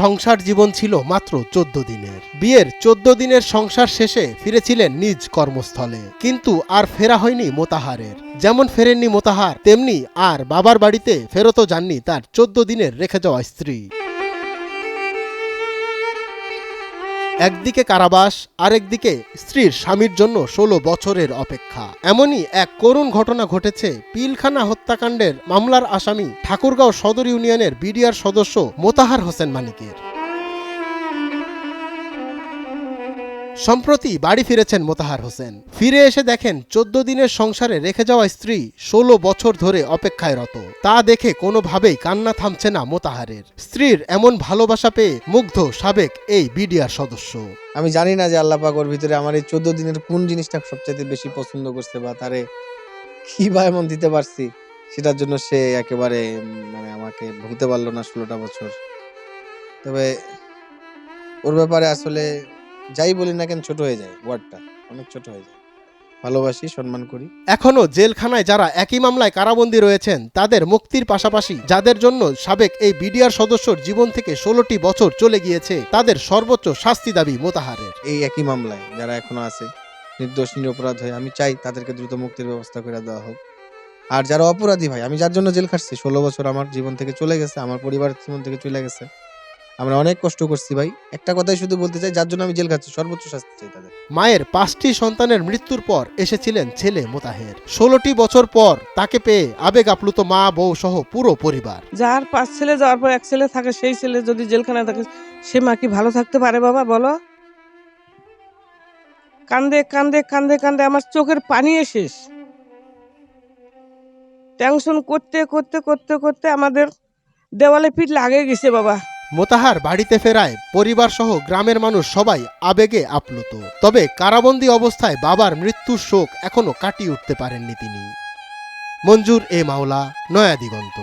সংসার জীবন ছিল মাত্র 14 দিনের। বিয়ের 14 দিনের সংসার শেষে ফিরেছিলেন নিজ কর্মস্থলে, কিন্তু আর ফেরা হয়নি মোতাহারের। যেমন ফেরেননি মোতাহার, তেমনি আর বাবার বাড়িতে ফেরতও যাননি তার 14 দিনের রেখে যাওয়া স্ত্রী। একদিকে কারাবাস, আরেকদিকে স্ত্রীর স্বামীর জন্য 16 বছরের অপেক্ষা। এমনই এক করুণ ঘটনা ঘটেছে পিলখানা হত্যাকাণ্ডের মামলার আসামি ঠাকুরগাঁও সদর ইউনিয়নের বিডিআর সদস্য মোতাহার হোসেন মানিকের। সম্প্রতি বাড়ি ফিরেছেন মোতাহার হোসেন। ফিরে এসে দেখেন 14 দিনের সংসারে রেখে যাওয়া স্ত্রী 16 বছর ধরে অপেক্ষায়রত। তা দেখে কোনোভাবেই কান্না থামছে না মোতাহারের। স্ত্রীর এমন ভালোবাসা পেয়ে মুগ্ধ সাবেক এই বিডিআর সদস্য। আমি জানি না যে আল্লাহ পাক ওর ভিতরে আমার এই 14 দিনের কোন জিনিসটা সবচেয়ে বেশি পছন্দ করছে বা তারে কি বা এমন দিতে পারছি, সেটার জন্য সে একেবারে আমাকে ভুলতে পারলো না 16টা বছর। তবে ওর ব্যাপারে আসলে যাই বলি না কেন ছোট হয়ে যায়, ওয়ার্ডটা অনেক ছোট হয়ে যায়। ভালোবাসি, সম্মান করি। এখনো জেলখানায় যারা একই মামলায় কারাবন্দী রয়েছেন তাদের মুক্তির পাশাপাশি যাদের জন্য সাবেক এই বিডিআর সদস্যর জীবন থেকে 16টি বছর চলে গিয়েছে, তাদের সর্বোচ্চ শাস্তি দাবি মোতাহারের। এই একই মামলায় যারা এখনো আছে নির্দোষ নিরপরাধ হয়ে, আমি চাই তাদেরকে দ্রুত মুক্তির ব্যবস্থা করে দেওয়া হোক। আর যারা অপরাধী ভাই, আমি যার জন্য জেল খাটছি, 16 বছর আমার জীবন থেকে চলে গেছে, আমার পরিবারের জীবন থেকে চলে গেছে, আমরা অনেক কষ্ট করছি ভাই। একটা কথাই শুধু বলতে চাই, যার জন্য আমি জেল খাচ্ছি সর্বোচ্চ শাস্তি চাই তাদের। মায়ের 5টি সন্তানের মৃত্যুর পর এসেছিলেন ছেলে মোতাহের। 16টি বছর পর তাকে পেয়ে আবেগ আপ্লুত মা, বউ সহ পুরো পরিবার। যার 5 ছেলে যাওয়ার পর 1 ছেলে থাকে, সেই ছেলে যদি জেলখানায় থাকে সে মা কি ভালো থাকতে পারে বাবা বলো? কান্দে কান্দে কান্দে কান্দে আমার চোখের পানি শেষ। টেনশন করতে করতে করতে করতে আমাদের দেওয়ালে পিঠ লাগে গেছে বাবা। মোতাহার বাড়িতে ফেরায় পরিবার সহ গ্রামের মানুষ সবাই আবেগে আপ্লুত। তবে কারাবন্দী অবস্থায় বাবার মৃত্যুর শোক এখনো কাটিয়ে উঠতে পারেননি তিনি। মঞ্জুর এ মাওলা, নয়া দিগন্ত।